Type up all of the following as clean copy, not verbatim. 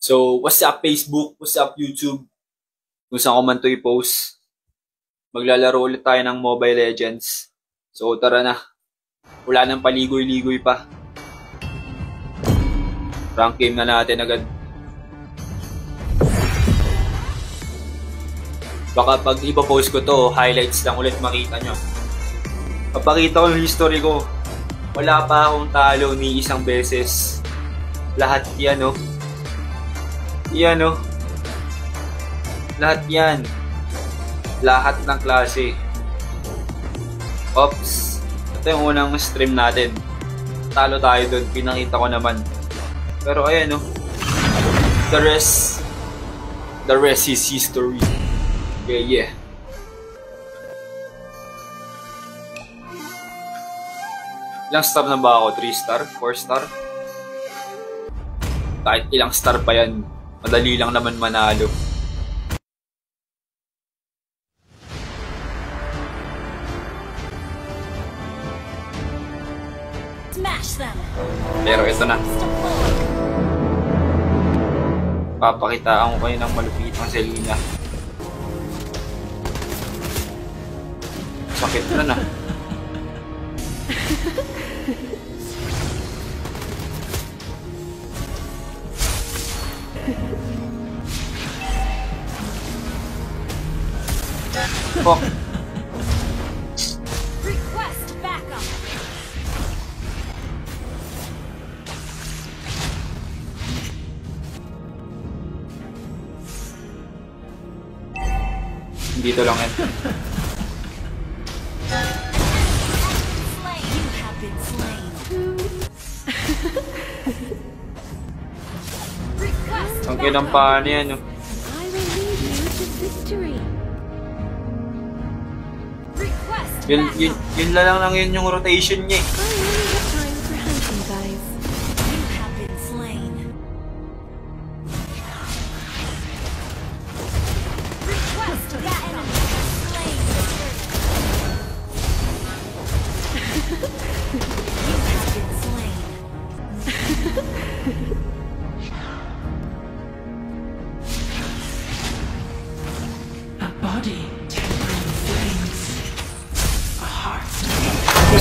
So, what's up Facebook? What's up YouTube? Kung saan ko man to i-post. Maglalaro ulit tayo ng Mobile Legends. So, tara na. Wala nang paligoy-ligoy pa. Rank game na natin agad. Baka pag ipopost ko to, highlights lang ulit makita nyo. Papakita ko yung history ko. Wala pa akong talo ni isang beses. Lahat yan, oh. Yan, oh. Lahat yan. Lahat ng klase. Oops. Ito yung unang stream natin. Talo tayo dun. Pinakita ko naman. Pero ayan, oh. The rest is history. Yeah. Ilang star na ba ako? 3 star? 4 star? Kahit ilang star pa yan, madali lang naman manalo. Pero ito na. Papakitaan ko kayo ng malupitang Selena. Sakit na na. Fuck. Request backup. Dito lang yan. Ang kinampaan yan, no? Yun lang yun yung rotation niya eh.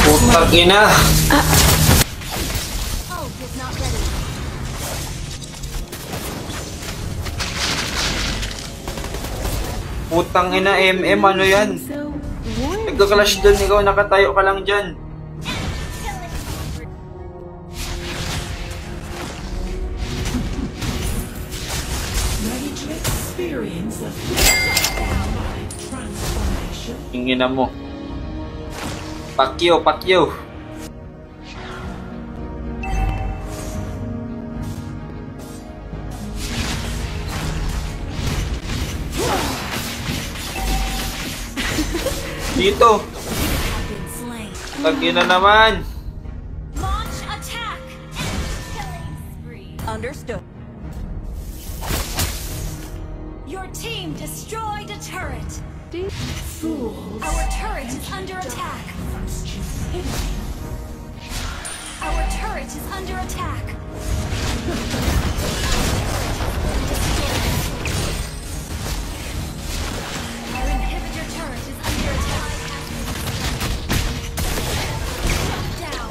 Putang ina! Putang ina, MM, ano yan? Nagka-clash dun, ikaw nakatayo ka lang dyan. Ingin na mo. Pakyo. Dito. Tagin na naman. Launch attack. Understood. Your team destroyed a turret. Fools. Our turret is under attack. Our turret is under attack. Our inhibitor turret is under attack. Down.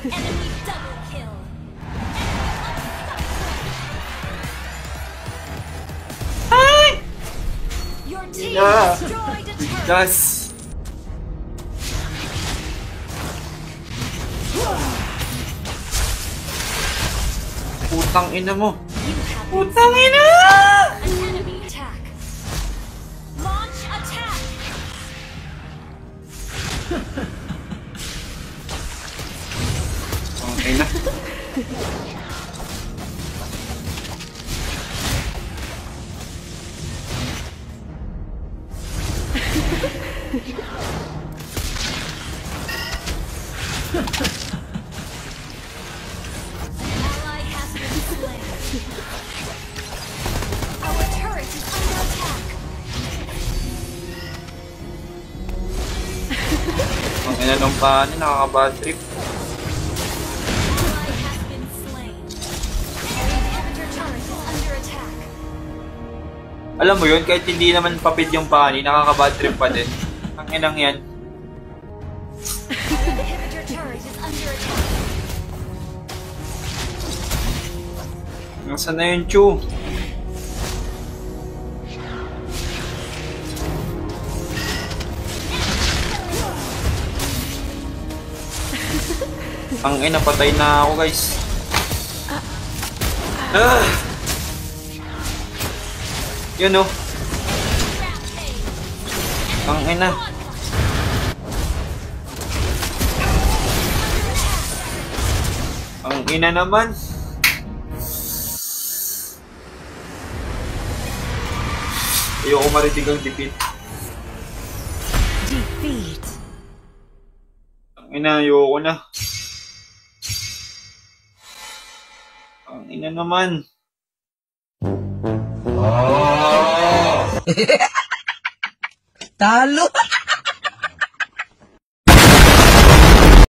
Enemy double kill. Your team destroyed a turret. Das. Putang ina mo. Putang ina! An enemy attack. Launch attack. Okay na. Ally has been slain. Our turret is under attack. Ang ina ng panin, nakaka-bad trip. Ally has been slain. Alam mo yun, kahit hindi naman papid yung pani, nakaka-bad trip pa din. Ang inang yan. Inhibitor turret is under attack. Nasaan na yun, Chu? Ang ina, patay na ako, guys. Ah! Yun, oh. Ang ina. Ang ina naman. Ayoko marinig ang defeat. Defeat. Ang ina, ayoko na. Ang ina naman. Talo!